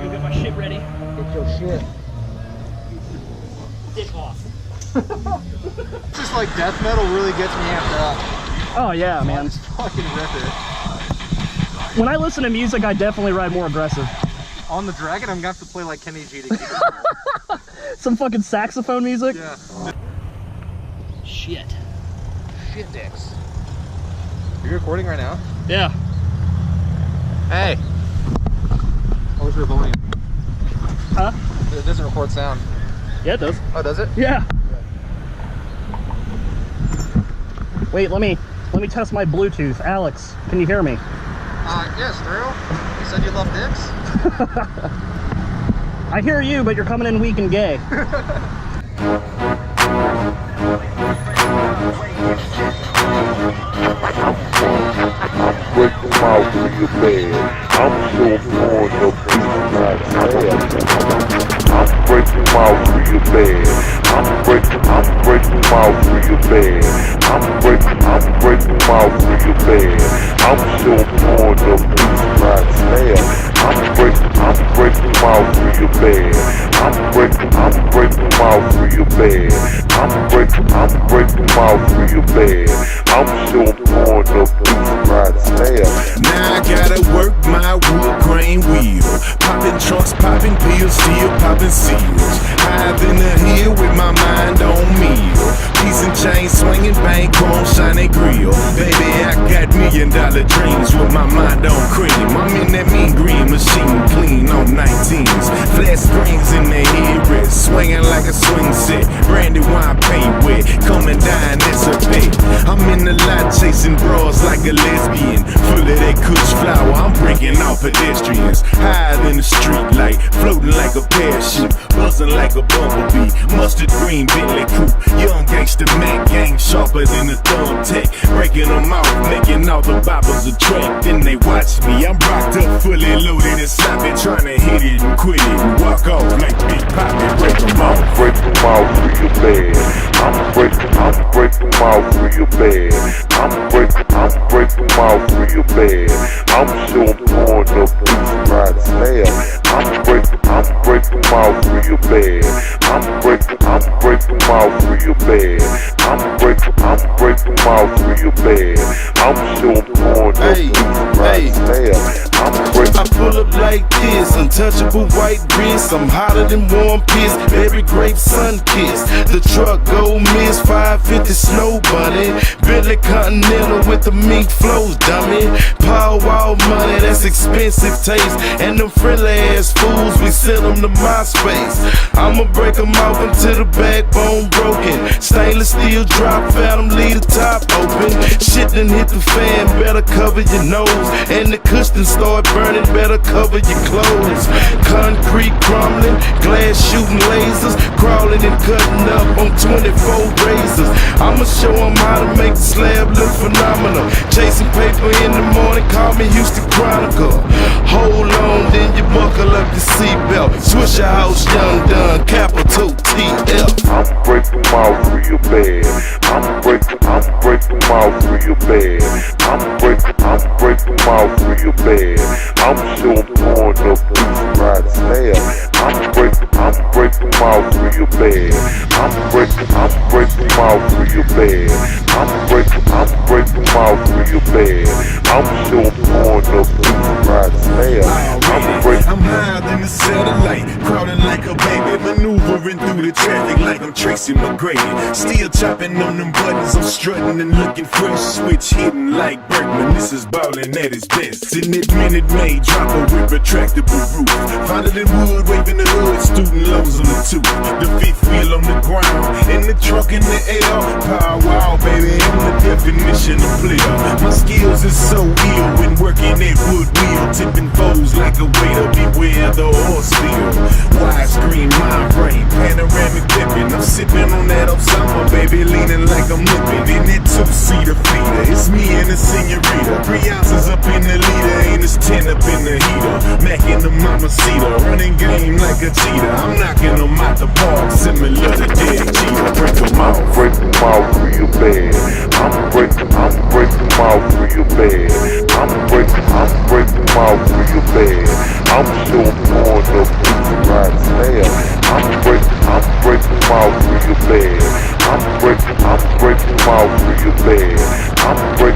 go get my shit ready. Get your shit. Dick off. Just like death metal really gets me amped up. Oh yeah, man. Just fucking rip it. When I listen to music, I definitely ride more aggressive. On the Dragon, I'm gonna have to play like Kenny G to keep it. Some fucking saxophone music? Yeah. Shit. Shit dicks. Are you recording right now? Yeah. Hey. What was your volume? Huh? It doesn't record sound. Yeah, it does. Oh, does it? Yeah. Wait, let me test my Bluetooth. Alex, can you hear me? Yes, Drew. You said you love dicks? I hear you, but you're coming in weak and gay. Breaking out real bad. I'm so born of being not bad. I'm breaking out real bad. I'm breaking out real bad. I'm breaking out real bad. I'm so born of being not bad. I'm breaking out real bad. I'm breaking out real bad. I'm breaking out real bad. I'm so born of being not bad. Now I gotta work my wood grain wheel. Popping trunks, popping pills, still popping seals. High in the hill with my mind on meal. Piece and chain swinging, bang, chrome, shiny grill. Baby, I got $1 million dreams with my mind on cream. I'm in that mean green machine, clean on 19s. Flat screens in the headrest, swinging like a swing set. Brandy wine paint wet, coming down, it's a bet. I'm in the lot chasing bras like a lesbian. Full of that kush flower, I'm breaking off pedestrians. Higher than the street light, floating like a parachute. Buzzing like a bumblebee, mustard green Bentley coupe. Young gangster Mac gang, sharper than a thumbtack. Breaking them off, making all the boppers a track. Then they watch me, I'm rocked up, fully loaded and sloppy. Trying to hit it and quit it and walk off like Big Poppy. Break them off. I'm breaking out real bad. I'm breaking out real bad. I'm breaking out real bad. I'm so born of being not bad. I'm breaking out real bad. I'm breaking out real bad. I'm breaking out real bad. I'm so born of being not bad. I pull up like this, untouchable white wrist. I'm hotter than warm piss, berry grape sun kiss. The truck go miss, 550 snow bunny. Bentley Continental with the mink flows, dummy. Power wall money, that's expensive taste. And them friendly ass fools, we send them to MySpace. I'ma break them off until the backbone broken. Stainless steel drop, phantom, leave the top open. Shit done hit the fan, better cover your nose. And the cushion start burning, better cover your clothes. Concrete crumbling, glass shooting lasers. Crawling and cutting up on 24 razors. I'ma show them how to make the slab look phenomenal. Chasing paper in the morning, call me Houston Chronicle. Hold on, then you buckle up your seatbelt. Swish your house, young done, capital TL. I'm breaking out real bad. I'm breaking out real bad. I'm breaking out real bad. I'm so born of being not bad. I'm breaking out real bad. I'm breaking out real bad. I'm breaking out real bad. I'm so born of being not bad. I'm higher than a satellite, crowding like a baby, maneuvering through the traffic like I'm Tracy McGrady. Still chopping on them buttons, I'm strutting and looking fresh. Switch hitting like Bergman, this is ballin' at its best. In that Minute Maid, drop a with retractable roof. Find it in wood, waving the hood, student loans on the tooth. The fifth wheel on the ground, and the truck in the air. Power wow, baby, I'm the definition of player. My skills is so ill when working that wood wheel. Tipping foes like a waiter, beware the horse field. Widescreen mind frame, panoramic ceramic pippin'. I'm sipping on that Osama, baby, leaning like I'm whipping in that two-seater feeder. It's me and the senorita, 3 ounces up in the liter, ain't this 10 up in the heater. Mac in the mamacita, running game like a cheetah. I'm knocking them out the park, similar to Dead Cheetah. Break them out. I'm breaking them out real bad. I'm breaking them out real bad. I'm breaking them out real bad. I'm sure pouring up pussy right now. I'm breaking them out real bad. I'm breaking them out real bad. I'm breaking